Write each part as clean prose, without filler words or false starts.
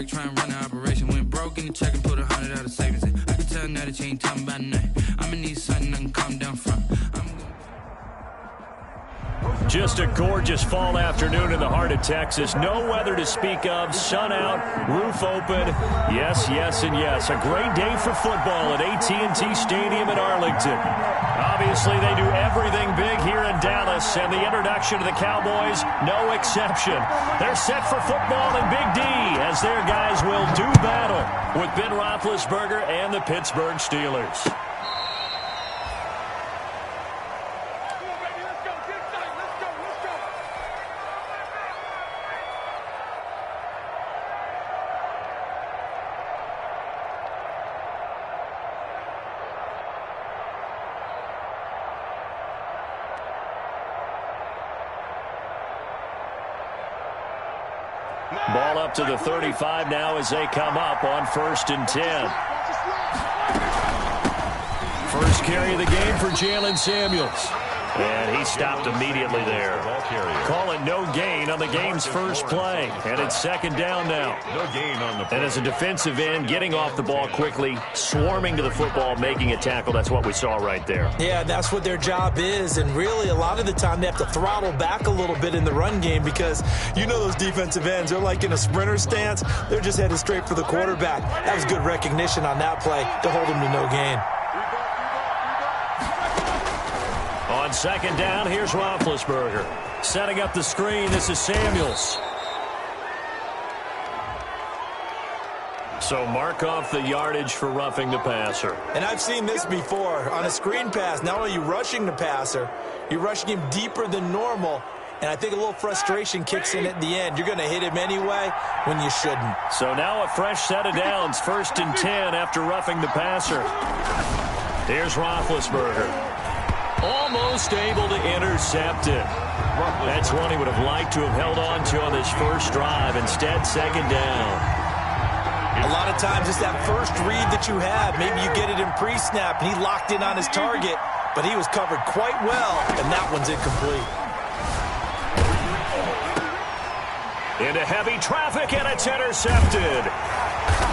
check, try and run the operation. Went broke in the check and put 100 out of savings in. I can tell now that you ain't talking about nothing. I'ma need something I can calm down from. Just a gorgeous fall afternoon in the heart of Texas. No weather to speak of. Sun out, roof open. Yes, yes, and yes. A great day for football at AT&T Stadium in Arlington. Obviously, they do everything big here in Dallas, and the introduction to the Cowboys, no exception. They're set for football in Big D as their guys will do battle with Ben Roethlisberger and the Pittsburgh Steelers. Ball up to the 35 now as they come up on 1st and 10. First carry of the game for Jalen Samuels. And he stopped immediately there. Call it no gain on the game's first play. And it's 2nd down now. No gain on the play. And as a defensive end, getting off the ball quickly, swarming to the football, making a tackle, that's what we saw right there. Yeah, that's what their job is. And really, a lot of the time, they have to throttle back a little bit in the run game because you know those defensive ends, they're like in a sprinter stance. They're just headed straight for the quarterback. That was good recognition on that play to hold him to no gain. On 2nd down, here's Roethlisberger. Setting up the screen, this is Samuels. So mark off the yardage for roughing the passer. And I've seen this before. On a screen pass, not only are you rushing the passer, you're rushing him deeper than normal. And I think a little frustration kicks in at the end. You're going to hit him anyway when you shouldn't. So now a fresh set of downs, 1st and 10 after roughing the passer. Here's Roethlisberger. Almost able to intercept it. That's one he would have liked to have held on to on this first drive. Instead, 2nd down. A lot of times it's that first read that you have. Maybe you get it in pre-snap, and he locked in on his target, but he was covered quite well, and that one's incomplete. Into heavy traffic, and it's intercepted.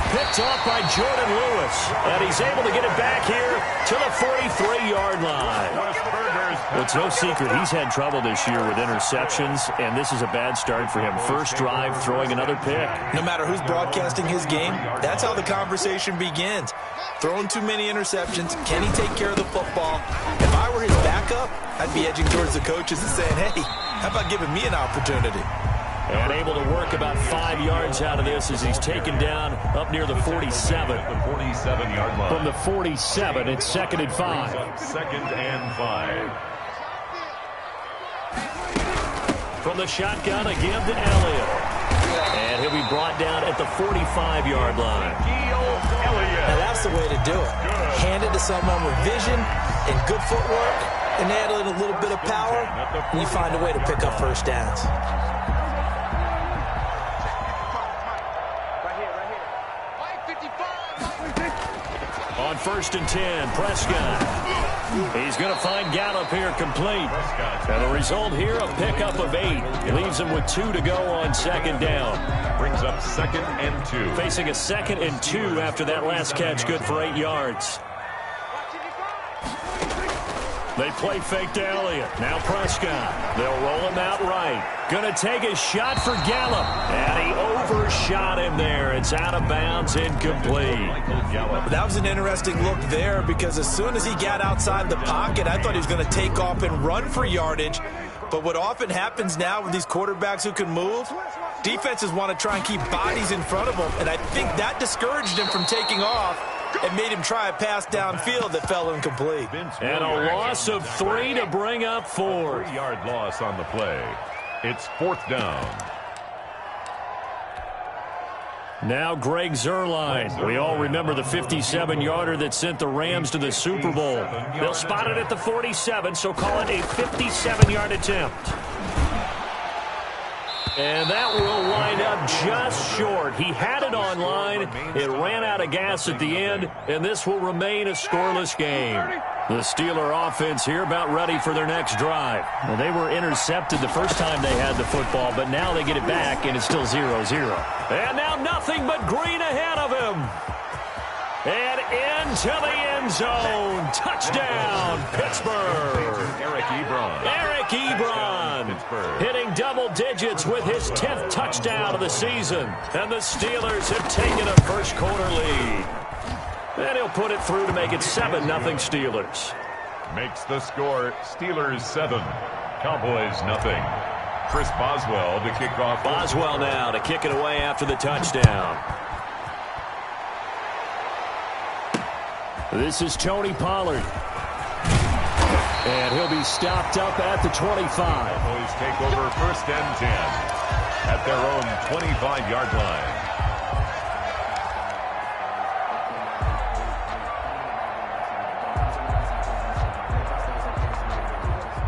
Picked off by Jordan Lewis, and he's able to get it back here to the 43-yard line. Well, it's no secret he's had trouble this year with interceptions, and this is a bad start for him. First drive, throwing another pick. No matter who's broadcasting his game, that's how the conversation begins. Throwing too many interceptions, can he take care of the football? If I were his backup, I'd be edging towards the coaches and saying, hey, how about giving me an opportunity? And able to work about 5 yards out of this as he's taken down up near the 47. The 47-yard line. From the 47, it's 2nd and 5. 2nd and 5. From the shotgun, a give to Elliott. And he'll be brought down at the 45-yard line. Now that's the way to do it. Hand it to someone with vision and good footwork, and add in a little bit of power, and you find a way to pick up first downs. On 1st and 10, Prescott. He's going to find Gallup here complete. And the result here, a pickup of 8. Leaves him with 2 to go on 2nd down. Brings up 2nd and 2. Facing a 2nd and 2 after that last catch, good for 8 yards. They play fake to Elliott. Now Prescott. They'll roll him out right. Going to take a shot for Gallup. And he overshot him there. It's out of bounds, incomplete. That was an interesting look there because as soon as he got outside the pocket, I thought he was going to take off and run for yardage. But what often happens now with these quarterbacks who can move, defenses want to try and keep bodies in front of them. And I think that discouraged him from taking off and made him try a pass downfield that fell incomplete. And a loss of 3 to bring up 4. 3-yard loss on the play. It's 4th down. Now Greg Zuerlein. We all remember the 57-yarder that sent the Rams to the Super Bowl. They'll spot it at the 47, so call it a 57-yard attempt. And that will wind up just short. He had it on line. It ran out of gas at the end, and this will remain a scoreless game. The Steeler offense here about ready for their next drive. Well, they were intercepted the first time they had the football, but now they get it back, and it's still 0-0. And now nothing but green ahead of him. And into the end zone. Touchdown, Pittsburgh. Eric Ebron hitting double digits with his 10th touchdown of the season. And the Steelers have taken a first-quarter lead. And he'll put it through to make it 7-0 Steelers. Makes the score Steelers 7, Cowboys 0. Chris Boswell to kick off. Boswell now to kick it away after the touchdown. This is Tony Pollard. And he'll be stopped up at the 25. Cowboys take over 1st and 10 at their own 25-yard line.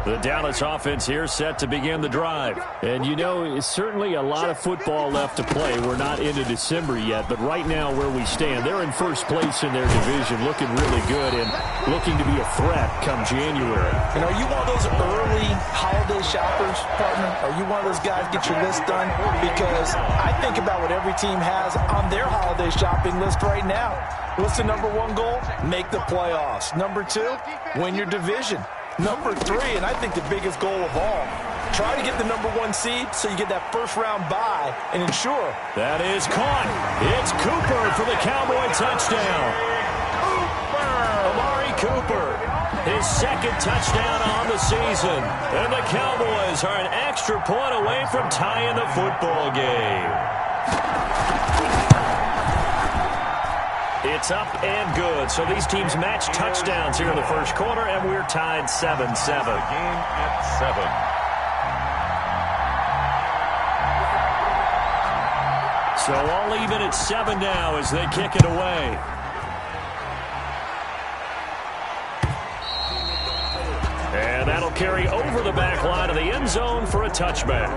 The Dallas offense here set to begin the drive. And, you know, it's certainly a lot of football left to play. We're not into December yet, but right now where we stand, they're in first place in their division, looking really good and looking to be a threat come January. And are you one of those early holiday shoppers, partner? Are you one of those guys get your list done? Because I think about what every team has on their holiday shopping list right now. What's the number one goal? Make the playoffs. Number 2, win your division. Number 3, and I think the biggest goal of all, try to get the number 1 seed so you get that first-round bye and ensure. That is caught. It's Cooper for the Cowboy touchdown. Amari Cooper, his 2nd touchdown on the season. And the Cowboys are an extra point away from tying the football game. It's up and good. So these teams match touchdowns here in the first quarter, and we're tied 7-7. The game at 7. So all even at 7 now as they kick it away. And that'll carry over the back line of the end zone for a touchback.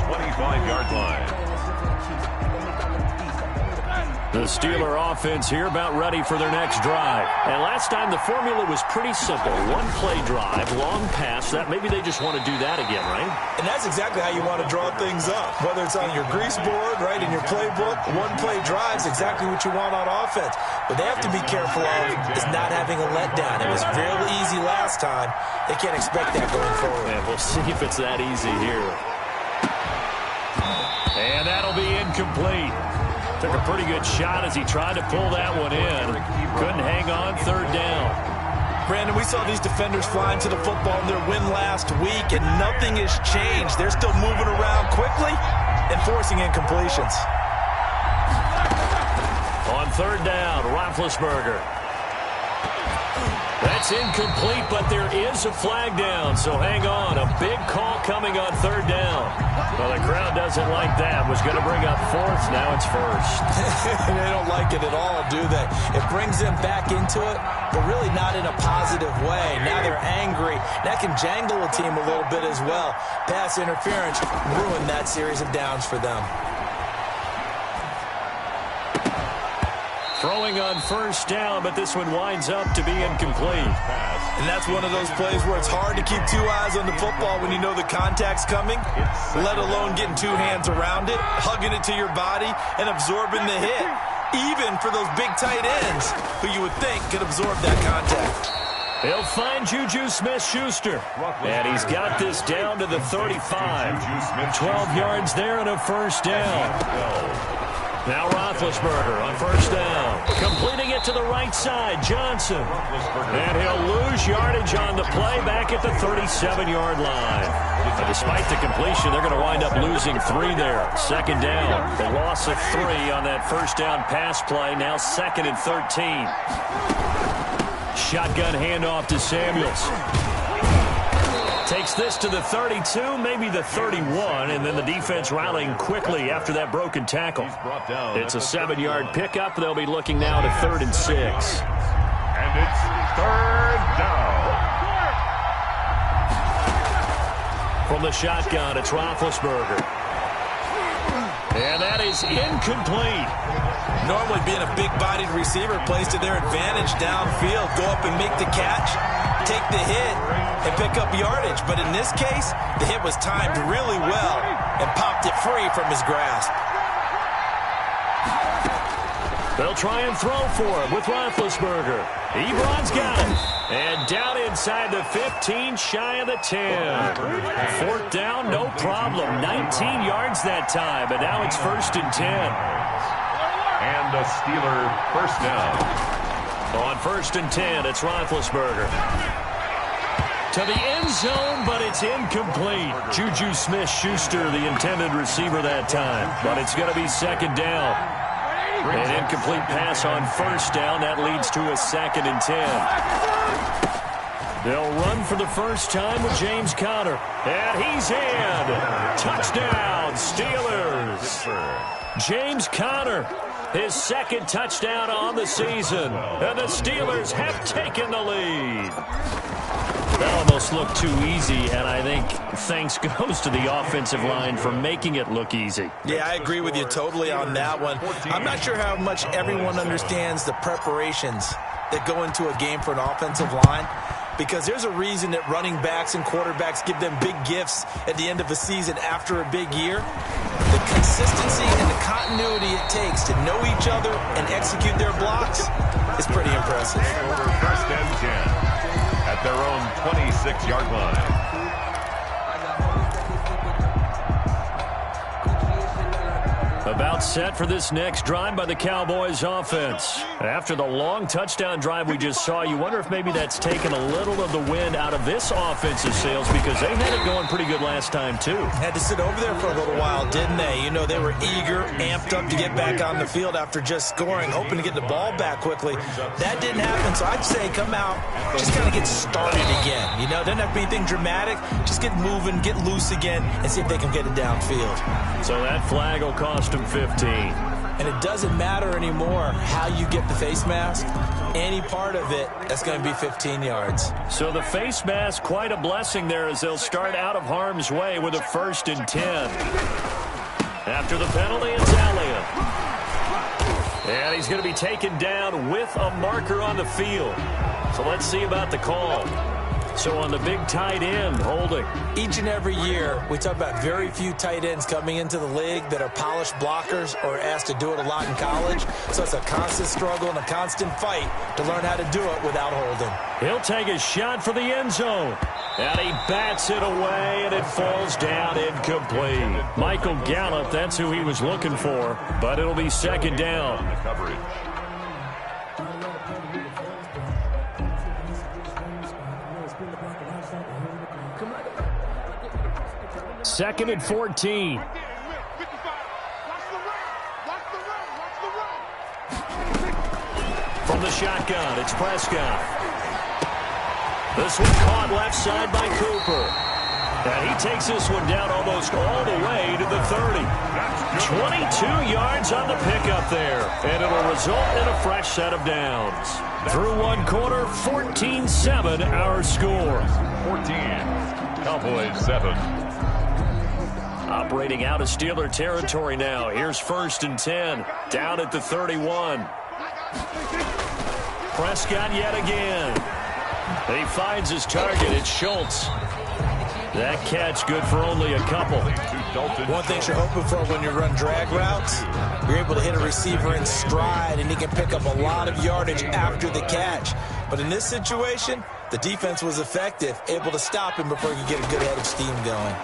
25-yard line. The Steeler offense here about ready for their next drive. And last time the formula was pretty simple. 1-play drive, long pass. That maybe they just want to do that again, right? And that's exactly how you want to draw things up. Whether it's on your grease board, right, in your playbook, 1-play drive is exactly what you want on offense. What they have to be careful of is not having a letdown. It was real easy last time. They can't expect that going forward. And we'll see if it's that easy here. And that'll be incomplete. Took a pretty good shot as he tried to pull that one in. Couldn't hang on 3rd down. Brandon, we saw these defenders flying to the football in their win last week, and nothing has changed. They're still moving around quickly and forcing incompletions. On 3rd down, Roethlisberger. That's incomplete, but there is a flag down, so hang on. A big call coming on 3rd down. Well, the crowd doesn't like that. Was going to bring up 4th. Now it's 1st. They don't like it at all, do they? It brings them back into it, but really not in a positive way. Now they're angry. That can jangle a team a little bit as well. Pass interference ruined that series of downs for them. Throwing on 1st down, but this one winds up to be incomplete. And that's one of those plays where it's hard to keep 2 eyes on the football when you know the contact's coming, let alone getting 2 hands around it, hugging it to your body, and absorbing the hit. Even for those big tight ends who you would think could absorb that contact. He'll find Juju Smith-Schuster. And he's got this down to the 35. 12 yards there and a 1st down. Now Roethlisberger on 1st down. Completing it to the right side, Johnson. And he'll lose yardage on the play back at the 37-yard line. But despite the completion, they're going to wind up losing 3 there. 2nd down. The loss of 3 on that 1st down pass play. Now 2nd and 13. Shotgun handoff to Samuels. Takes this to the 32, maybe the 31, and then the defense rallying quickly after that broken tackle. It's a 7-yard pickup. They'll be looking now to 3rd and 6. And it's 3rd down. From the shotgun, it's Roethlisberger. And that is incomplete. Normally being a big-bodied receiver plays to their advantage downfield. Go up and make the catch, take the hit, and pick up yardage. But in this case, the hit was timed really well and popped it free from his grasp. They'll try and throw for him with Roethlisberger. Ebron's got it. And down inside the 15, shy of the 10. Fourth down, no problem. 19 yards that time, but now it's 1st and 10. And a Steeler first down. On 1st and 10, it's Roethlisberger. To the end zone, but it's incomplete. Juju Smith-Schuster, the intended receiver that time. But it's going to be 2nd down. An incomplete pass on 1st down. That leads to a 2nd and 10. They'll run for the first time with James Conner. And he's in. Touchdown, Steelers. James Conner, his 2nd touchdown on the season. And the Steelers have taken the lead. That almost looked too easy, and I think thanks goes to the offensive line for making it look easy. Yeah, I agree with you totally on that one. I'm not sure how much everyone understands the preparations that go into a game for an offensive line, because there's a reason that running backs and quarterbacks give them big gifts at the end of a season after a big year. The consistency and the continuity it takes to know each other and execute their blocks is pretty impressive. Over 1st and 10. At their own 26-yard line. About set for this next drive by the Cowboys offense. After the long touchdown drive we just saw, you wonder if maybe that's taken a little of the wind out of this offensive sails, because they had it going pretty good last time too. Had to sit over there for a little while, didn't they? You know, they were eager, amped up to get back on the field after just scoring, hoping to get the ball back quickly. That didn't happen, so I'd say come out, just kind of get started again. You know, doesn't have to be anything dramatic. Just get moving, get loose again, and see if they can get it downfield. So that flag will cost them 15. And it doesn't matter anymore how you get the face mask. Any part of it, that's going to be 15 yards. So the face mask, quite a blessing there as they'll start out of harm's way with a 1st and 10. After the penalty, it's Elliott. And he's going to be taken down with a marker on the field. So let's see about the call. So on the big tight end, holding. Each and every year, we talk about very few tight ends coming into the league that are polished blockers or asked to do it a lot in college. So it's a constant struggle and a constant fight to learn how to do it without holding. He'll take a shot for the end zone. And he bats it away, and it falls down incomplete. Michael Gallup, that's who he was looking for, but it'll be 2nd down. Coverage. 2nd and 14. From the shotgun, it's Prescott. This one caught left side by Cooper. And he takes this one down almost all the way to the 30. 22 yards on the pickup there. And it'll result in a fresh set of downs. Through one quarter, 14-7 our score. 14. Cowboys 7. Operating out of Steeler territory now. Here's 1st and 10. Down at the 31. Prescott yet again. He finds his target. It's Schultz. That catch good for only a couple. One thing you're hoping for when you run drag routes, you're able to hit a receiver in stride, and he can pick up a lot of yardage after the catch. But in this situation, the defense was effective, able to stop him before he could get a good head of steam going.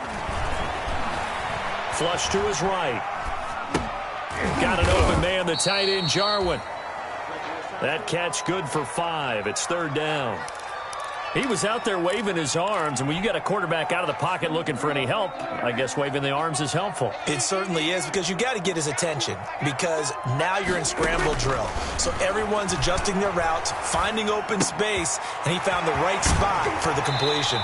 Flush to his right. Got an open man, the tight end, Jarwin. That catch good for 5. It's 3rd down. He was out there waving his arms, and when you got a quarterback out of the pocket looking for any help, I guess waving the arms is helpful. It certainly is, because you got to get his attention, because now you're in scramble drill. So everyone's adjusting their routes, finding open space, and he found the right spot for the completion.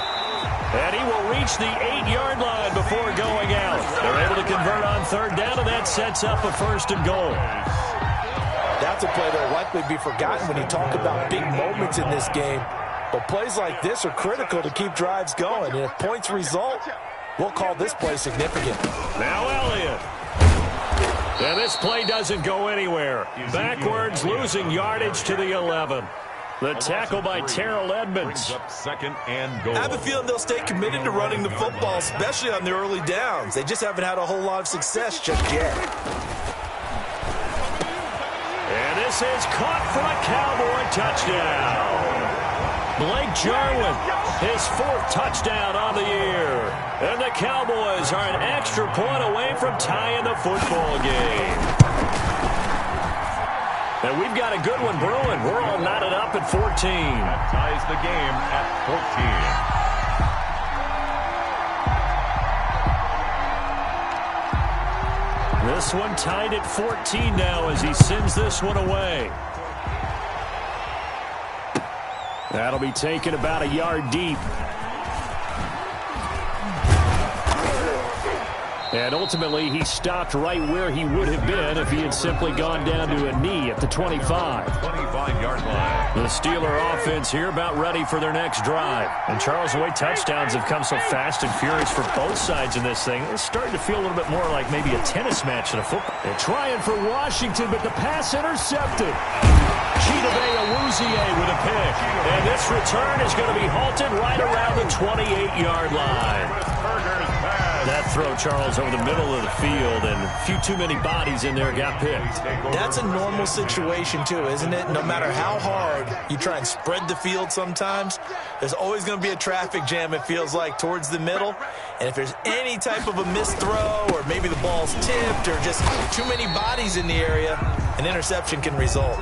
And he will reach the 8-yard line before going out. They're able to convert on 3rd down, and that sets up a 1st and goal. That's a play that will likely be forgotten when you talk about big moments in this game. But plays like this are critical to keep drives going. And if points result, we'll call this play significant. Now Elliott. And this play doesn't go anywhere. Backwards, losing yardage to the 11. The tackle by Terrell Edmonds. Second and goal. I have a feeling they'll stay committed to running the football, especially on the early downs. They just haven't had a whole lot of success just yet. And this is caught for a Cowboy touchdown. Blake Jarwin, his 4th touchdown on the year. And the Cowboys are an extra point away from tying the football game. And we've got a good one brewing. We're all knotted up at 14. That ties the game at 14. This one tied at 14 now as he sends this one away. That'll be taken about a yard deep. And ultimately, he stopped right where he would have been if he had simply gone down to a knee at the 25. 25-yard line. The Steeler offense here about ready for their next drive. And Charles, the way touchdowns have come so fast and furious for both sides in this thing, it's starting to feel a little bit more like maybe a tennis match than a football. They're trying for Washington, but the pass intercepted. Chidobe Awuzie with a pick. And this return is going to be halted right around the 28-yard line. That throw, Charles, over the middle of the field, and a few too many bodies in there got picked. That's a normal situation, too, isn't it? No matter how hard you try and spread the field sometimes, there's always going to be a traffic jam, it feels like, towards the middle. And if there's any type of a missed throw, or maybe the ball's tipped, or just too many bodies in the area, an interception can result.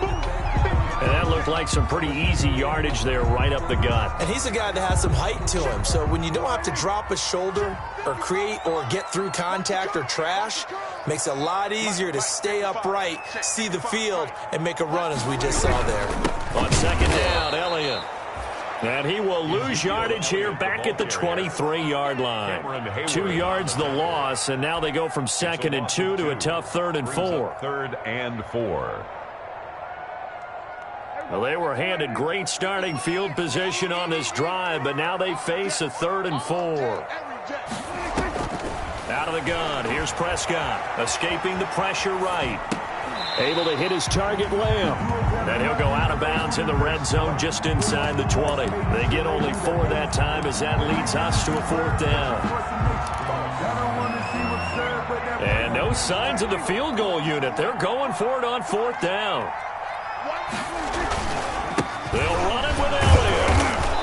And that looked like some pretty easy yardage there right up the gut. And he's a guy that has some height to him. So when you don't have to drop a shoulder or create or get through contact or trash, makes it a lot easier to stay upright, see the field, and make a run as we just saw there. On second down, Elliott. And he will lose yardage here back at the 23-yard line. 2 yards the loss, and now they go from 2nd and 2 to a tough 3rd and 4. 3rd and 4. Well, they were handed great starting field position on this drive, but now they face a 3rd and 4. Out of the gun, here's Prescott, escaping the pressure right. Able to hit his target, Lamb. And he'll go out of bounds in the red zone just inside the 20. They get only 4 that time as that leads us to a 4th down. And no signs of the field goal unit. They're going for it on 4th down. They'll run it with Elliott.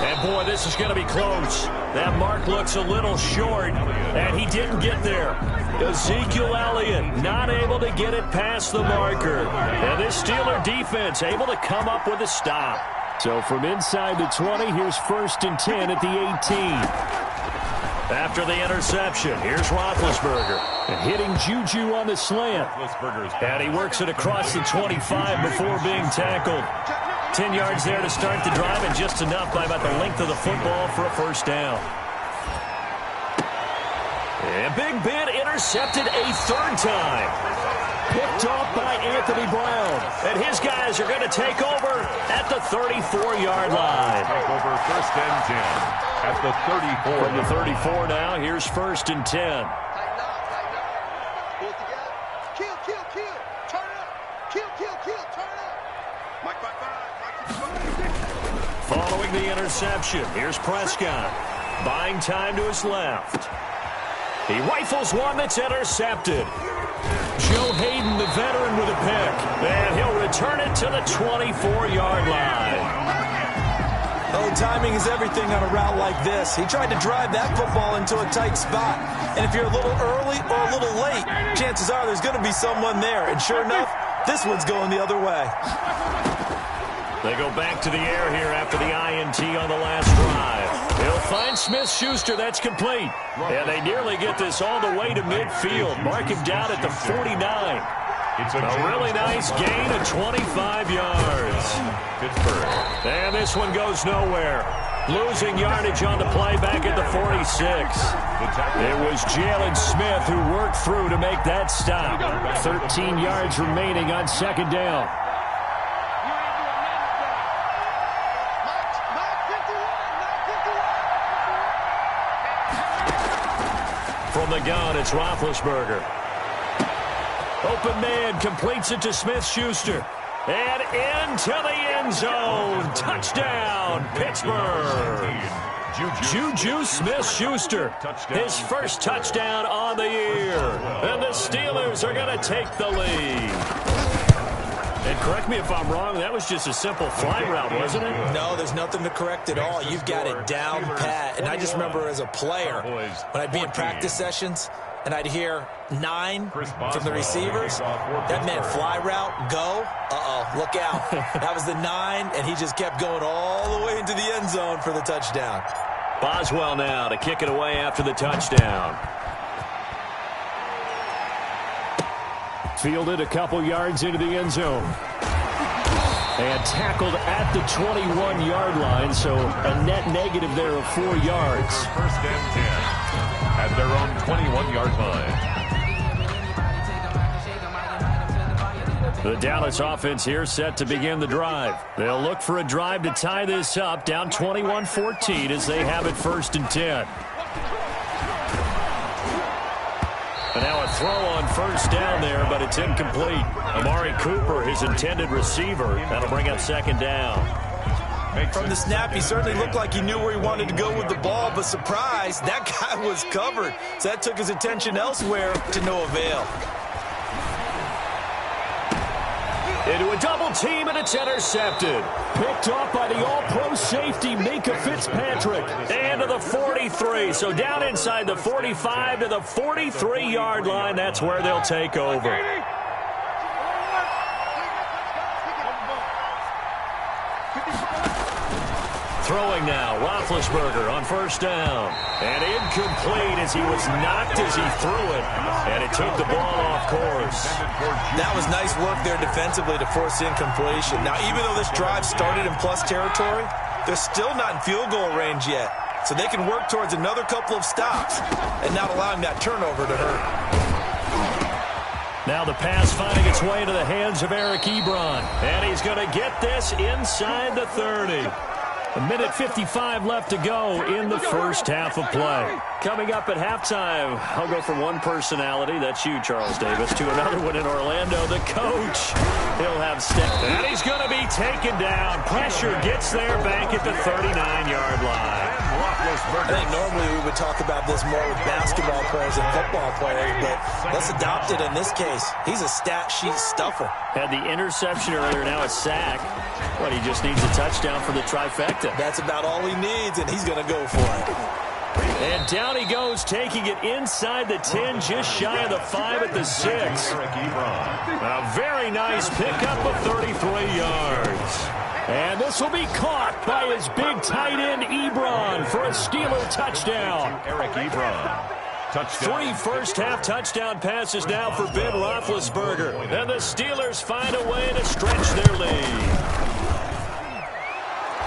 And, boy, this is going to be close. That mark looks a little short, and he didn't get there. Ezekiel Elliott not able to get it past the marker. And this Steeler defense able to come up with a stop. So from inside the 20, here's 1st and 10 at the 18. After the interception, here's Roethlisberger. And hitting Juju on the slant. And he works it across the 25 before being tackled. 10 yards there to start the drive, and just enough by about the length of the football for a 1st down. And Big Ben intercepted a 3rd time. Picked off by Anthony Brown. And his guys are going to take over at the 34-yard line. Take over 1st and 10 at the 34. From the 34 now, here's 1st and 10. Following the interception, here's Prescott. Buying time to his left. He rifles one that's intercepted. Joe Hayden, the veteran, with a pick. And he'll return it to the 24-yard line. Oh, timing is everything on a route like this. He tried to drive that football into a tight spot. And if you're a little early or a little late, chances are there's going to be someone there. And sure enough, this one's going the other way. They go back to the air here after the INT on the last drive. He'll find Smith-Schuster. That's complete. And they nearly get this all the way to midfield. Mark him down at the 49. It's a really nice gain of 25 yards. Pittsburgh. And this one goes nowhere. Losing yardage on the play back at the 46. It was Jalen Smith who worked through to make that stop. 13 yards remaining on 2nd down. From the gun, it's Roethlisberger. Open man completes it to Smith-Schuster. And into the end zone. Touchdown, Pittsburgh. Juju Smith-Schuster, his first touchdown on the year. And the Steelers are going to take the lead. And correct me if I'm wrong, that was just a simple fly route, wasn't it? No, there's nothing to correct at all. You've got it down pat. And I just remember as a player, when I'd be in practice sessions, and I'd hear 9 from the receivers, that meant fly route, go, look out. That was the 9, and he just kept going all the way into the end zone for the touchdown. Boswell now to kick it away after the touchdown. Fielded a couple yards into the end zone. And tackled at the 21-yard line, so a net negative there of 4 yards. First and 10 at their own 21-yard line. The Dallas offense here set to begin the drive. They'll look for a drive to tie this up, down 21-14 as they have it first and 10. And now a throw on first down there, but it's incomplete. Amari Cooper, his intended receiver. That'll bring up second down. From the snap, he certainly looked like he knew where he wanted to go with the ball, but surprise, that guy was covered. So that took his attention elsewhere to no avail. Into a double team, and it's intercepted. Picked off by the all-pro safety, Minka Fitzpatrick. And to the 43. So down inside the 45 to the 43-yard line. That's where they'll take over. Throwing now, Roethlisberger on first down. And incomplete as he was knocked as he threw it. And it took the ball off course. That was nice work there defensively to force incompletion. Now, even though this drive started in plus territory, they're still not in field goal range yet. So they can work towards another couple of stops and not allowing that turnover to hurt. Now the pass finding its way into the hands of Eric Ebron. And he's going to get this inside the 30. A minute 55 left to go in the first half of play. Coming up at halftime, I'll go from one personality, that's you, Charles Davis, to another one in Orlando, the coach. He'll have step. And he's going to be taken down. Pressure gets there back at the 39-yard line. I think normally we would talk about this more with basketball players and football players, but let's adopt it in this case. He's a stat sheet stuffer. Had the interception earlier, now a sack. But he just needs a touchdown for the trifecta. That's about all he needs, and he's going to go for it. And down he goes, taking it inside the 10, just shy of the 5 at the 6. A very nice pickup of 33 yards. And this will be caught by his big tight end, Ebron, for a Steeler touchdown. Eric Ebron. Touchdown. 3 first-half touchdown passes now for Ben Roethlisberger. And the Steelers find a way to stretch their lead.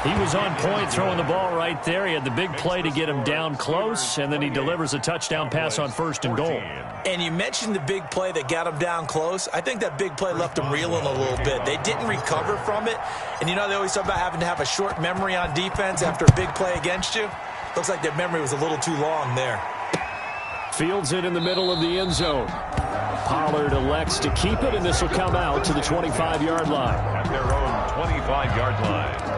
He was on point throwing the ball right there. He had the big play to get him down close, and then he delivers a touchdown pass on first and goal. And you mentioned the big play that got him down close. I think that big play left him reeling a little bit. They didn't recover from it. And you know they always talk about having to have a short memory on defense after a big play against you. Looks like their memory was a little too long there. Fields it in the middle of the end zone. Pollard elects to keep it, and this will come out to the 25-yard line. At their own 25-yard line.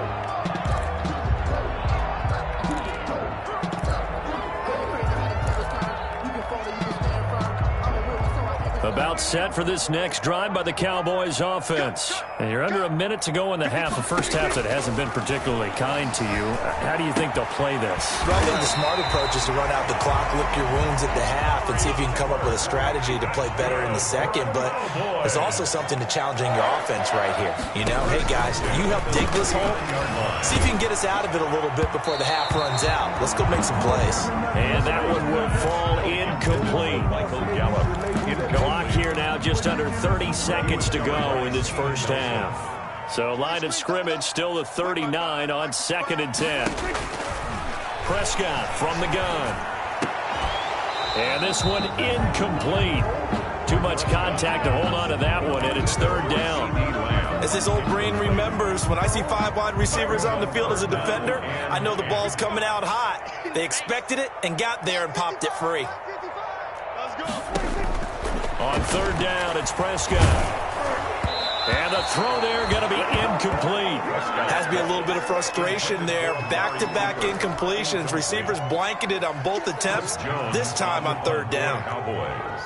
About set for this next drive by the Cowboys offense. And you're under a minute to go in the half. The first half that hasn't been particularly kind to you. How do you think they'll play this? Well, I think the smart approach is to run out the clock, lick your wounds at the half, and see if you can come up with a strategy to play better in the second. But there's also something to challenging your offense right here. You know, hey, guys, you help dig this hole. See if you can get us out of it a little bit before the half runs out. Let's go make some plays. And that one will fall incomplete. Michael Gallup. Clock here now, just under 30 seconds to go in this first half. So line of scrimmage still the 39 on 2nd and 10. Prescott from the gun. And this one incomplete. Too much contact to hold on to that one, and it's 3rd down. As his old brain remembers, when I see 5 wide receivers on the field as a defender, I know the ball's coming out hot. They expected it and got there and popped it free. On third down, it's Prescott. And the throw there going to be incomplete. Has to be a little bit of frustration there. Back-to-back incompletions. Receivers blanketed on both attempts, this time on third down. Cowboys.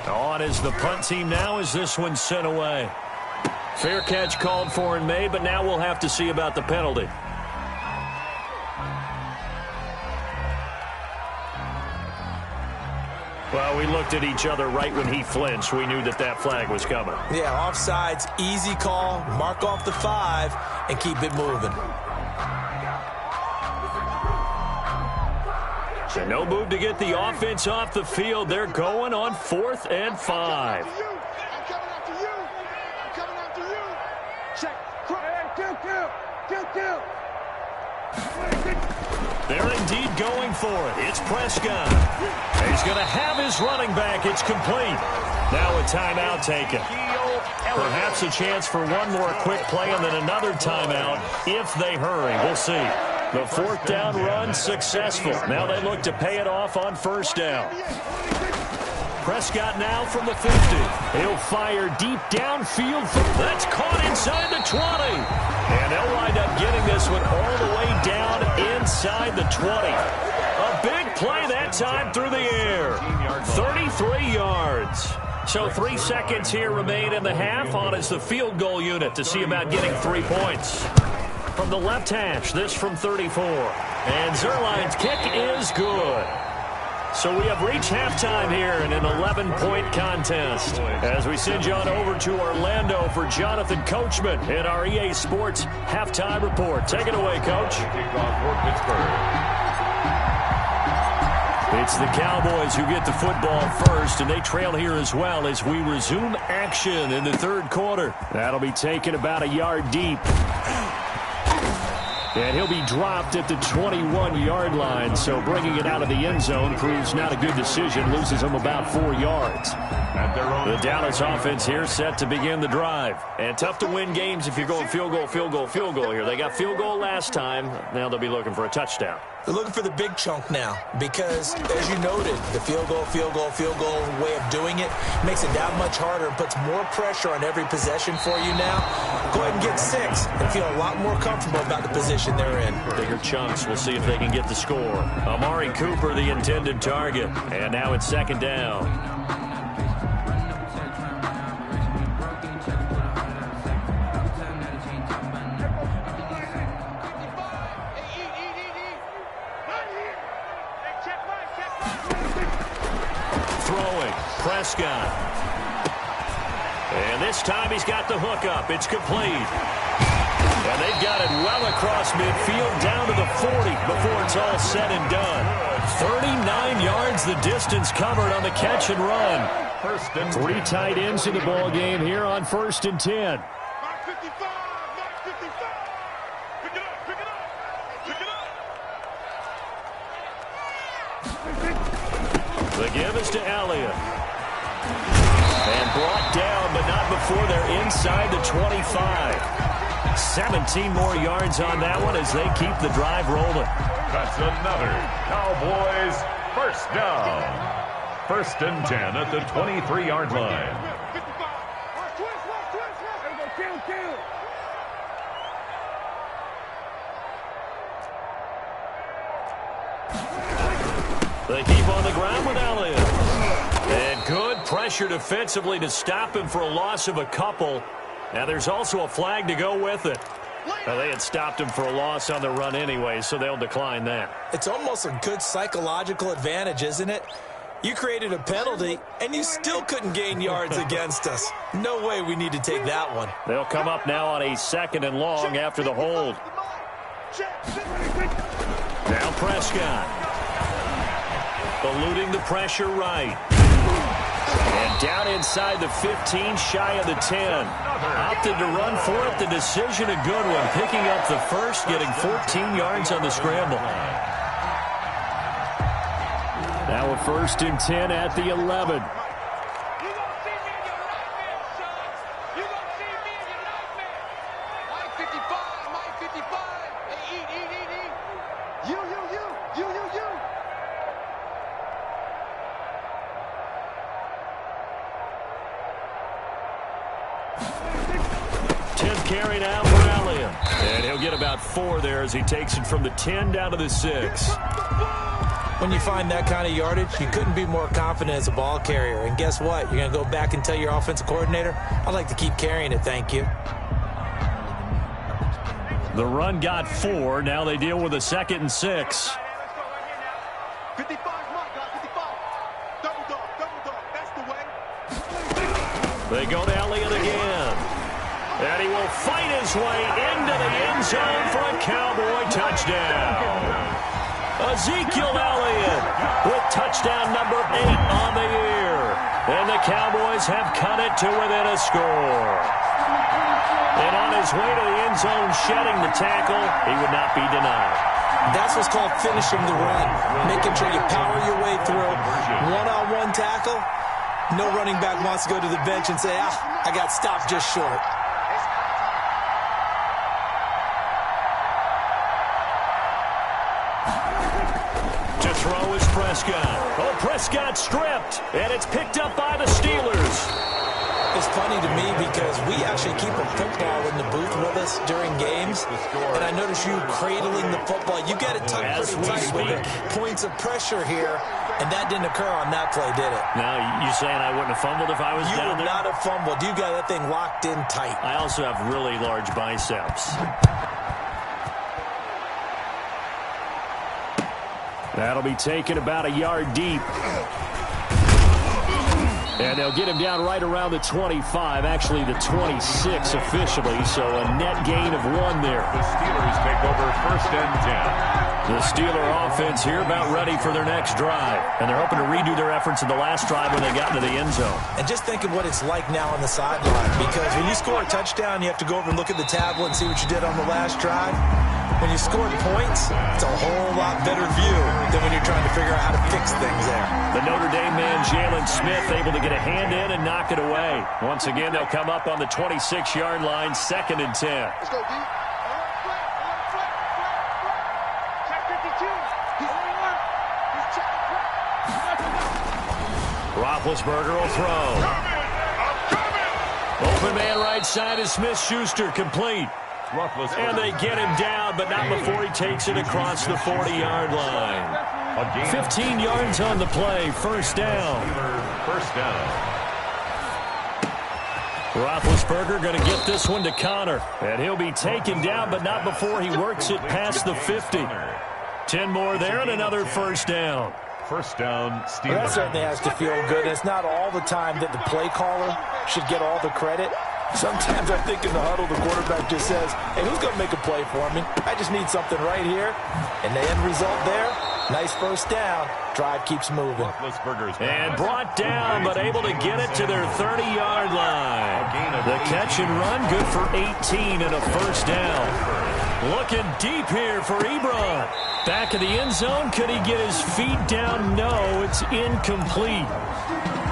On is the punt team now as this one's sent away. Fair catch called for and made, but now we'll have to see about the penalty. Well, we looked at each other right when he flinched. We knew that that flag was coming. Yeah, offsides, easy call. Mark off the 5 and keep it moving. So no move to get the offense off the field. They're going on 4th and 5. They're indeed going for it. It's Prescott. He's going to have his running back. It's complete. Now a timeout taken. Perhaps a chance for one more quick play and then another timeout if they hurry. We'll see. The 4th down run successful. Now they look to pay it off on 1st down. Prescott now from the 50. He'll fire deep downfield. That's caught inside the 20. And they'll wind up getting this one all the way down inside the 20. A big play that time through the air. 33 yards. So 3 seconds here remain in the half. On is the field goal unit to see about getting 3 points. From the left hash, this from 34. And Zerline's kick is good. So we have reached halftime here in an 11-point contest. As we send you on over to Orlando for Jonathan Coachman in our EA Sports Halftime Report. Take it away, Coach. It's the Cowboys who get the football first, and they trail here as well as we resume action in the 3rd quarter. That'll be taken about a yard deep. And he'll be dropped at the 21-yard line, so bringing it out of the end zone proves not a good decision, loses him about 4 yards. The Dallas offense here set to begin the drive. And tough to win games if you're going field goal, field goal, field goal here. They got field goal last time. Now they'll be looking for a touchdown. They're looking for the big chunk now because, as you noted, the field goal way of doing it makes it that much harder and puts more pressure on every possession for you now. Go ahead and get 6 and feel a lot more comfortable about the position they're in. Bigger chunks. We'll see if they can get the score. Amari Cooper, the intended target. And now it's 2nd down. Prescott. And this time he's got the hook up. It's complete. And they've got it well across midfield down to the 40 before it's all said and done. 39 yards the distance covered on the catch and run. 3 tight ends in the ball game here on 1st and 10. The give is to Elliott. And brought down, but not before they're inside the 25. 17 more yards on that one as they keep the drive rolling. That's another Cowboys 1st down. 1st and 10 at the 23-yard line. They keep on the ground with Elliott. And good pressure defensively to stop him for a loss of a couple. Now there's also a flag to go with it. Now, they had stopped him for a loss on the run anyway, so they'll decline that. It's almost a good psychological advantage, isn't it? You created a penalty, and you still couldn't gain yards against us. No way we need to take that one. They'll come up now on a 2nd and long after the hold. Now Prescott. Eluding the pressure right. And down inside the 15, shy of the 10. Opted to run for it. The decision, a good one. Picking up the first, getting 14 yards on the scramble. Now a 1st and 10 at the 11. carry now for Elliott. And he'll get about 4 there as he takes it from the 10 down to the 6. When you find that kind of yardage, you couldn't be more confident as a ball carrier. And guess what? You're going to go back and tell your offensive coordinator, I'd like to keep carrying it, thank you. The run got 4. Now they deal with a 2nd and 6. 55, mark, 55. Double dog, that's the way. They go to Elliott again. And he will fight his way into the end zone for a Cowboy touchdown. Ezekiel Elliott with touchdown number 8 on the year. And the Cowboys have cut it to within a score. And on his way to the end zone, shedding the tackle, he would not be denied. That's what's called finishing the run, making sure you power your way through. One-on-one tackle, no running back wants to go to the bench and say, I got stopped just short. To throw is Prescott. Oh, Prescott stripped, and it's picked up by the Steelers. It's funny to me because we actually keep a football in the booth with us during games, and I notice you cradling the football. You get it tucked pretty tight with it. Points of pressure here, and that didn't occur on that play, did it? Now, you saying I wouldn't have fumbled if I was down there? You would not have fumbled. You got that thing locked in tight. I also have really large biceps. That'll be taken about a yard deep. And they'll get him down right around the 25, actually the 26 officially, so a net gain of 1 there. The Steelers take over 1st and 10. The Steeler offense here about ready for their next drive. And they're hoping to redo their efforts in the last drive when they got into the end zone. And just think of what it's like now on the sideline, because when you score a touchdown, you have to go over and look at the tablet and see what you did on the last drive. When you scored points, it's a whole lot better view than when you're trying to figure out how to fix things there. The Notre Dame man, Jalen Smith, able to get a hand in and knock it away. Once again, they'll come up on the 26-yard line, 2nd and 10. Let's go, D. Check 52. He's Roethlisberger will throw. Open man right side is Smith-Schuster, complete. And they get him down, but not before he takes it across the 40-yard line. 15 yards on the play, 1st down. Roethlisberger going to get this one to Connor. And he'll be taken down, but not before he works it past the 50. 10 more there and another 1st down. 1st down, Steelers. Well, that certainly has to feel good. It's not all the time that the play caller should get all the credit. Sometimes I think in the huddle, the quarterback just says, hey, who's going to make a play for me? I just need something right here. And the end result there, nice 1st down. Drive keeps moving. And brought down, but able to get it to their 30-yard line. The catch and run, good for 18 and a 1st down. Looking deep here for Ebron. Back of the end zone. Could he get his feet down? No, it's incomplete.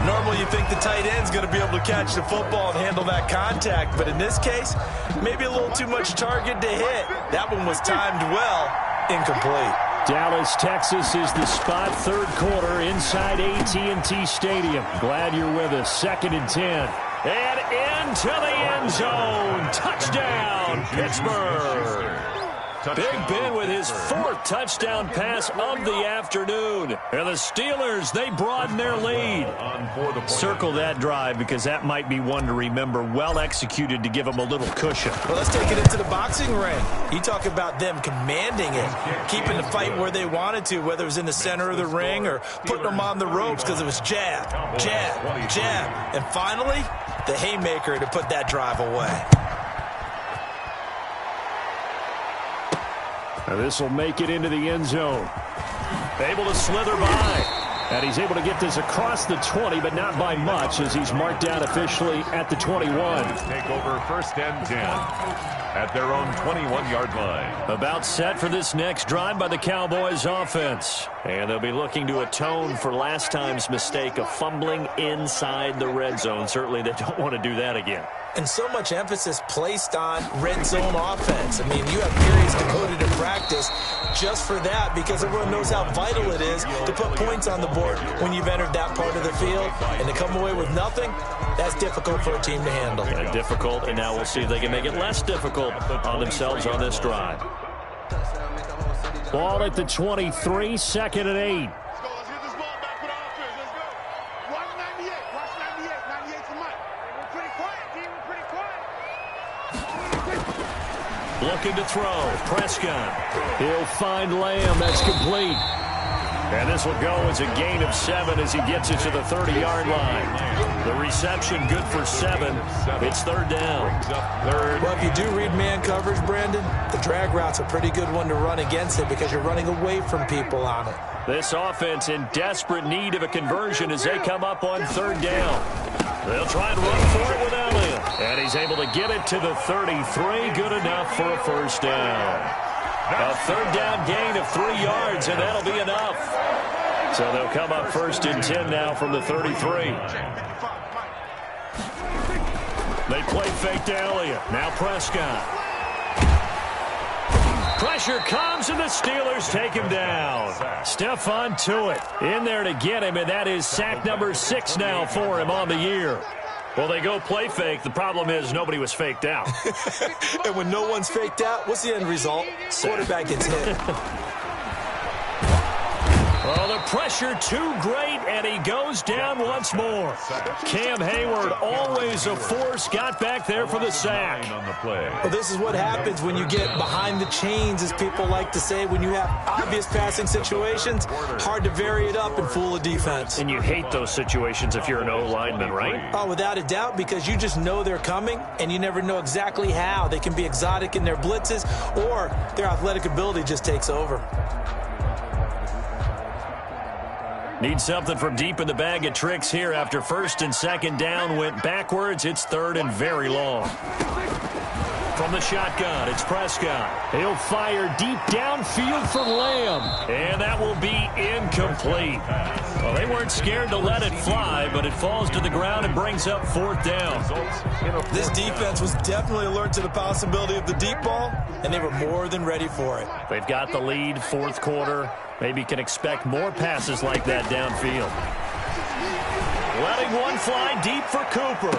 Normally you think the tight end's going to be able to catch the football and handle that contact, but in this case, maybe a little too much target to hit. That one was timed well, incomplete. Dallas, Texas is the spot, 3rd quarter inside AT&T Stadium. Glad you're with us. 2nd and 10. And into the end zone. Touchdown, Pittsburgh. Big Ben with his 4th touchdown pass of the afternoon. And the Steelers, they broaden their lead. Circle that drive because that might be one to remember. Well executed to give them a little cushion. Well, let's take it into the boxing ring. You talk about them commanding it, keeping the fight where they wanted to, whether it was in the center of the ring or putting them on the ropes because it was jab, jab, jab. And finally, the haymaker to put that drive away. Now this will make it into the end zone. Able to slither by. And he's able to get this across the 20, but not by much as he's marked down officially at the 21. Take over 1st and 10 at their own 21-yard line. About set for this next drive by the Cowboys offense. And they'll be looking to atone for last time's mistake of fumbling inside the red zone. Certainly they don't want to do that again. And so much emphasis placed on red zone offense. I mean, you have periods devoted to practice just for that because everyone knows how vital it is to put points on the board when you've entered that part of the field. And to come away with nothing, that's difficult for a team to handle. Difficult, and now we'll see if they can make it less difficult on themselves on this drive. Ball at the 23, 2nd and 8. Let's get this ball back for the offense. Let's go. Watch 98. Watch 98. 98 for Mike. We're pretty quiet, team. We're pretty quiet. Looking to throw. Prescott. He'll find Lamb. That's complete. And this will go as a gain of 7 as he gets it to the 30-yard line. The reception good for 7. It's 3rd down. Well, if you do read man coverage, Brandon, the drag route's a pretty good one to run against it because you're running away from people on it. This offense in desperate need of a conversion as they come up on 3rd down. They'll try and run for it with Elliott. And he's able to get it to the 33. Good enough for a 1st down. A 3rd down gain of 3 yards, and that'll be enough. So they'll come up 1st and 10 now from the 33. They play fake to Elliott. Now Prescott. Pressure comes, and the Steelers take him down. Stephon Tuitt in there to get him, and that is sack number 6 now for him on the year. Well, they go play fake. The problem is nobody was faked out. And when no one's faked out, what's the end result? Quarterback gets hit. Well, the pressure too great, and he goes down once more. Cam Hayward, always a force, got back there for the sack. Well, this is what happens when you get behind the chains, as people like to say. When you have obvious passing situations, hard to vary it up and fool a defense. And you hate those situations if you're an O-lineman, right? Oh, without a doubt, because you just know they're coming, and you never know exactly how. They can be exotic in their blitzes, or their athletic ability just takes over. Need something from deep in the bag of tricks here after 1st and 2nd down went backwards. It's 3rd and very long. From the shotgun, it's Prescott. He'll fire deep downfield for Lamb. And that will be incomplete. Well, they weren't scared to let it fly, but it falls to the ground and brings up 4th down. This defense was definitely alert to the possibility of the deep ball, and they were more than ready for it. They've got the lead, 4th quarter. Maybe can expect more passes like that downfield. Letting one fly deep for Cooper.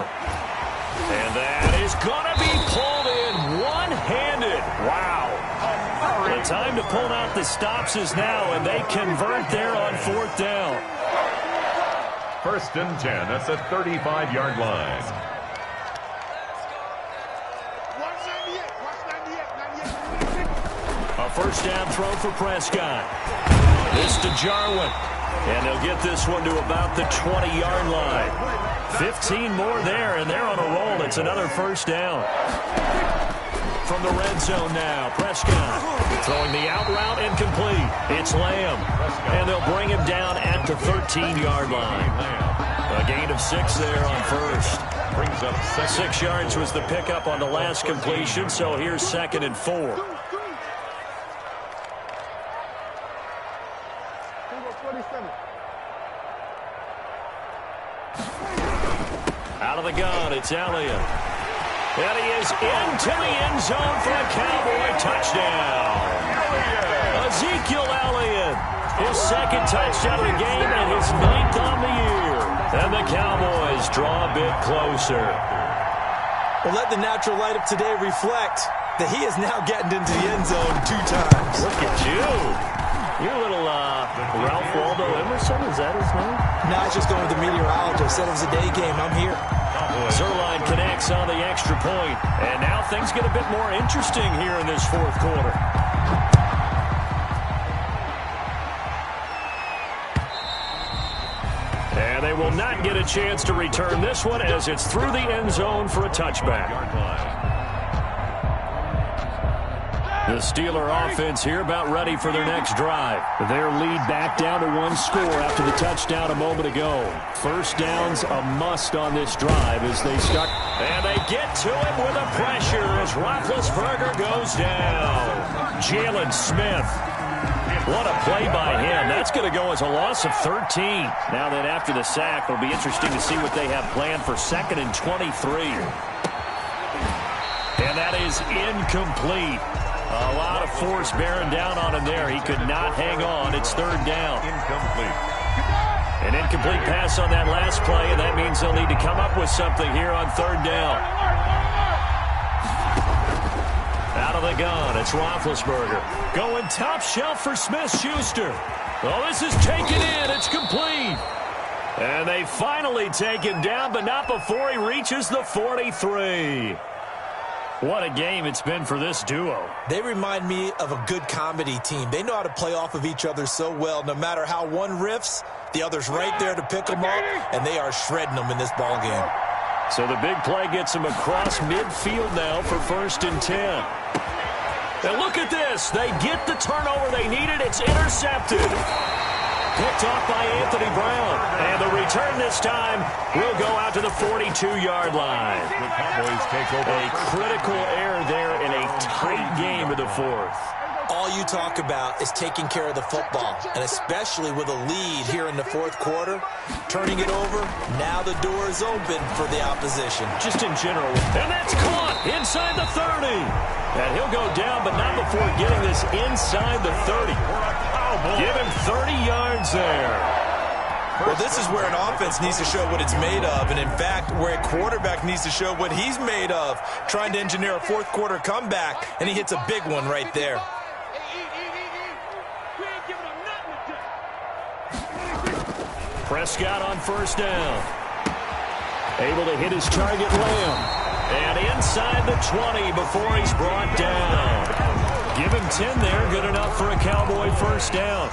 And that is going to be pulled in one-handed. Wow. The time to pull out the stops is now, and they convert there on 4th down. 1st and 10 at the 35-yard line. A 1st down throw for Prescott. This to Jarwin. And they'll get this one to about the 20-yard line. 15 more there, and they're on a roll. It's another 1st down. From the red zone now, Prescott throwing the out route incomplete. It's Lamb, and they'll bring him down at the 13-yard line. A gain of 6 there on 1st. Brings up 6 yards was the pickup on the last completion, so here's 2nd and 4. Out of the gun, it's Elliott. And he is into the end zone for a Cowboy touchdown. Ezekiel Elliott, his 2nd touchdown of the game and his 9th on the year. And the Cowboys draw a bit closer. Well, let the natural light of today reflect that he is now getting into the end zone 2 times. Look at you. You're a little Ralph Waldo Emerson, is that his name? No, I was just going with the meteorologist. Said it was a day game. I'm here. Zerline connects on the extra point. And now things get a bit more interesting here in this 4th quarter. And they will not get a chance to return this one as it's through the end zone for a touchback. The Steeler offense here about ready for their next drive. Their lead back down to 1 score after the touchdown a moment ago. 1st down's a must on this drive as they start. And they get to him with a pressure as Roethlisberger goes down. Jalen Smith. What a play by him. That's going to go as a loss of 13. Now that after the sack, it'll be interesting to see what they have planned for 2nd and 23. And that is incomplete. A lot of force bearing down on him there. He could not hang on. It's third down. Incomplete. An incomplete pass on that last play, and that means they'll need to come up with something here on third down. Out of the gun, it's Roethlisberger. Going top shelf for Smith-Schuster. Oh, this is taken in. It's complete. And they finally take him down, but not before he reaches the 43. What a game it's been for this duo. They remind me of a good comedy team. They know how to play off of each other so well. No matter how one riffs, the other's right there to pick them up, and they are shredding them in this ball game. So the big play gets them across midfield now for 1st and 10. And look at this. They get the turnover they needed. It's intercepted. Picked off by Anthony Brown. And the return this time will go out to the 42-yard line. The Cowboys take over. A critical error there in a tight game of the fourth. All you talk about is taking care of the football, and especially with a lead here in the fourth quarter, turning it over, now the door is open for the opposition. Just in general. And that's caught inside the 30. And he'll go down, but not before getting this inside the 30. Give him 30 yards there. Well, this is where an offense needs to show what it's made of, and in fact, where a quarterback needs to show what he's made of, trying to engineer a fourth quarter comeback, and he hits a big one right there. Prescott on 1st down. Able to hit his target, Lamb. And inside the 20 before he's brought down. Give him 10 there. Good enough for a Cowboy 1st down.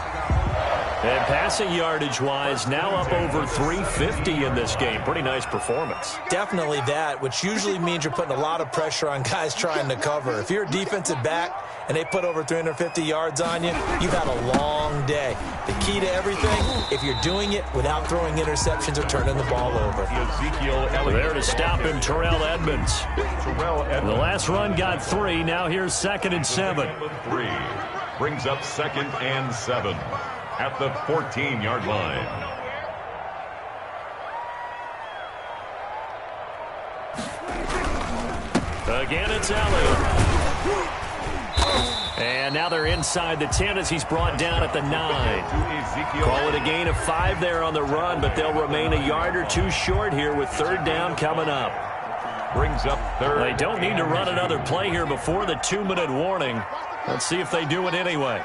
And passing yardage-wise, now up over 350 in this game. Pretty nice performance. Definitely that, which usually means you're putting a lot of pressure on guys trying to cover. If you're a defensive back and they put over 350 yards on you, you've had a long day. The key to everything, if you're doing it without throwing interceptions or turning the ball over. Ezekiel Elliott. There to stop him, Terrell Edmonds. The last run got 3. Now here's 2nd and 7. 3 brings up 2nd and 7 at the 14-yard line. Again, it's Elliott. And now they're inside the 10 as he's brought down at the 9. Call it a gain of 5 there on the run, but they'll remain a yard or 2 short here with 3rd down coming up. Brings up 3rd. They don't need to run another play here before the 2-minute warning. Let's see if they do it anyway.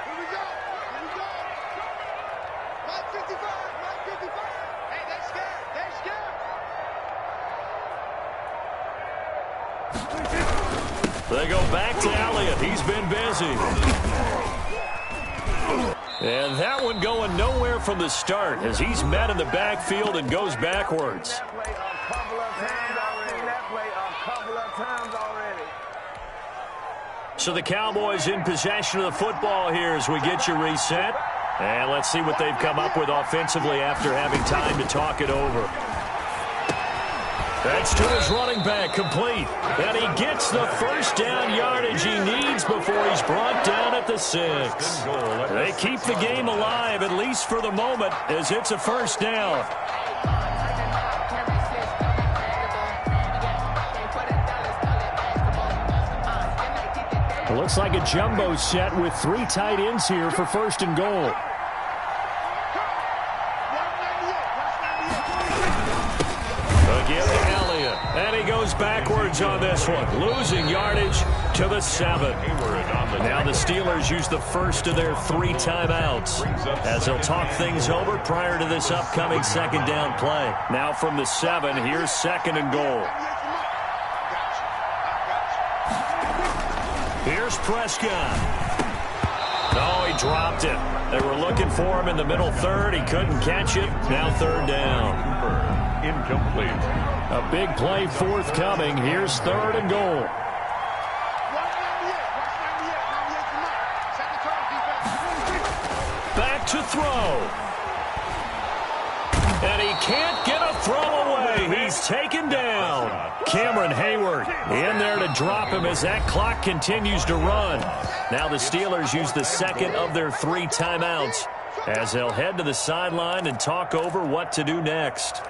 They go back to Elliott. He's been busy. And that one going nowhere from the start as he's met in the backfield and goes backwards. So the Cowboys in possession of the football here as we get you reset. And let's see what they've come up with offensively after having time to talk it over. That's to his running back, complete. And he gets the 1st down yardage he needs before he's brought down at the 6. They keep the game alive, at least for the moment, as it's a 1st down. It looks like a jumbo set with 3 tight ends here for 1st and goal. And he goes backwards on this one, losing yardage to the 7. Now the Steelers use the first of their 3 timeouts as they'll talk things over prior to this upcoming 2nd down play. Now from the 7, here's 2nd and goal. Here's Prescott. No, he dropped it. They were looking for him in the middle 3rd. He couldn't catch it. Now 3rd down. Incomplete. A big play forthcoming. Here's 3rd and goal. Back to throw. And he can't get a throw away. He's taken down. Cameron Hayward in there to drop him as that clock continues to run. Now the Steelers use the 2nd of their 3 timeouts as they'll head to the sideline and talk over what to do next.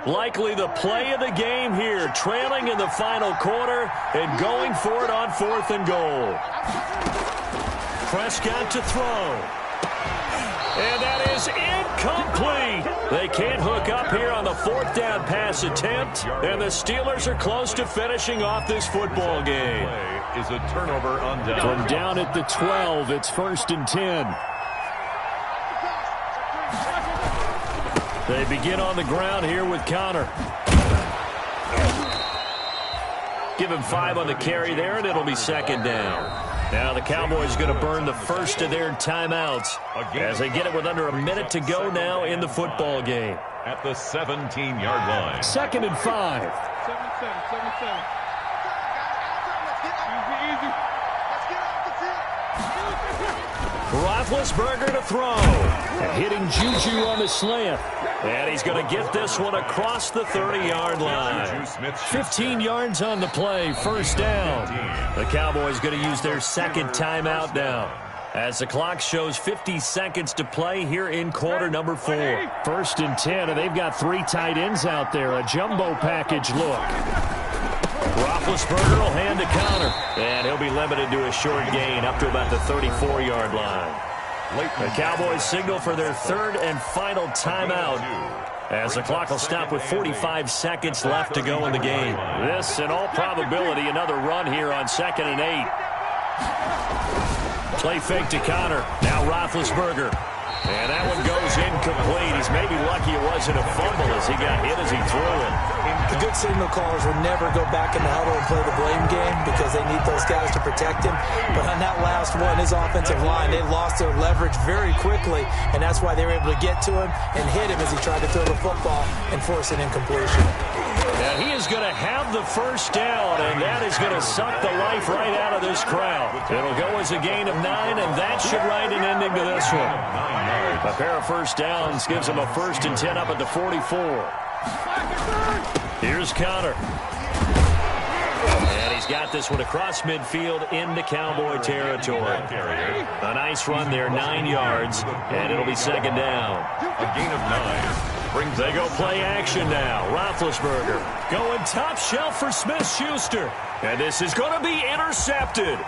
Likely the play of the game here, trailing in the final quarter and going for it on 4th and goal. Prescott to throw. And that is incomplete. They can't hook up here on the 4th down pass attempt, and the Steelers are close to finishing off this football game. Is a turnover on down. From down at the 12, it's 1st and 10. They begin on the ground here with Connor. Give him 5 on the carry there, and it'll be 2nd down. Now the Cowboys going to burn the first of their timeouts as they get it with under a minute to go now in the football game. At the 17-yard line. 2nd and 5. 7-7. Easy. Let's get off the field. Roethlisberger to throw. And hitting Juju on the slant. And he's going to get this one across the 30-yard line. 15 yards on the play, 1st down. The Cowboys going to use their 2nd timeout now, as the clock shows 50 seconds to play here in quarter number 4. 1st and 10, and they've got 3 tight ends out there. A jumbo package look. Roethlisberger will hand to Connor, and he'll be limited to a short gain up to about the 34-yard line. The Cowboys signal for their 3rd and final timeout, as the clock will stop with 45 seconds left to go in the game. This, in all probability, another run here on 2nd and 8. Play fake to Connor. Now Roethlisberger. And that one goes incomplete. He's maybe lucky it wasn't a fumble as he got hit as he threw it. The good signal callers will never go back in the huddle and play the blame game because they need those guys to protect him. But on that last one, his offensive line, they lost their leverage very quickly, and that's why they were able to get to him and hit him as he tried to throw the football and force an incompletion. Now he is going to have the 1st down, and that is going to suck the life right out of this crowd. It'll go as a gain of 9, and that should write an ending to this one. A pair of 1st downs gives him a 1st and 10 up at the 44. Here's Connor. And he's got this one across midfield into Cowboy territory. A nice run there, 9 yards, and it'll be 2nd down. A gain of 9. They go play action now. Roethlisberger going top shelf for Smith-Schuster. And this is going to be intercepted.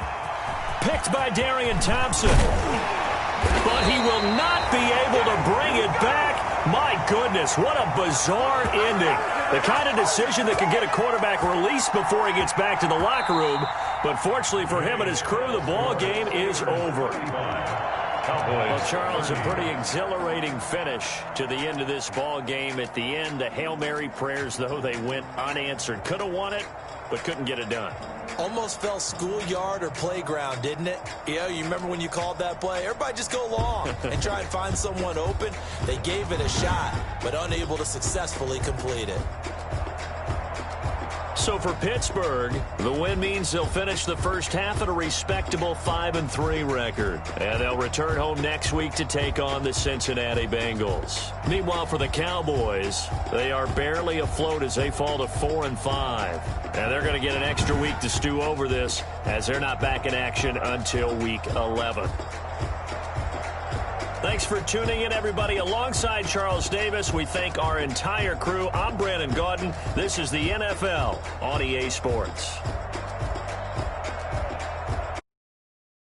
Picked by Darian Thompson. But he will not be able to bring it back. My goodness, what a bizarre ending. The kind of decision that could get a quarterback released before he gets back to the locker room. But fortunately for him and his crew, the ball game is over. Well, Charles, a pretty exhilarating finish to the end of this ball game. At the end, the Hail Mary prayers, though, they went unanswered. Could have won it, but couldn't get it done. Almost felt schoolyard or playground, didn't it? Yeah, you remember when you called that play? Everybody just go long and try and find someone open. They gave it a shot, but unable to successfully complete it. So for Pittsburgh, the win means they'll finish the first half at a respectable 5-3 record. And they'll return home next week to take on the Cincinnati Bengals. Meanwhile, for the Cowboys, they are barely afloat as they fall to 4-5. And they're going to get an extra week to stew over this as they're not back in action until week 11. Thanks for tuning in, everybody. Alongside Charles Davis, we thank our entire crew. I'm Brandon Gaudin. This is the NFL on EA Sports.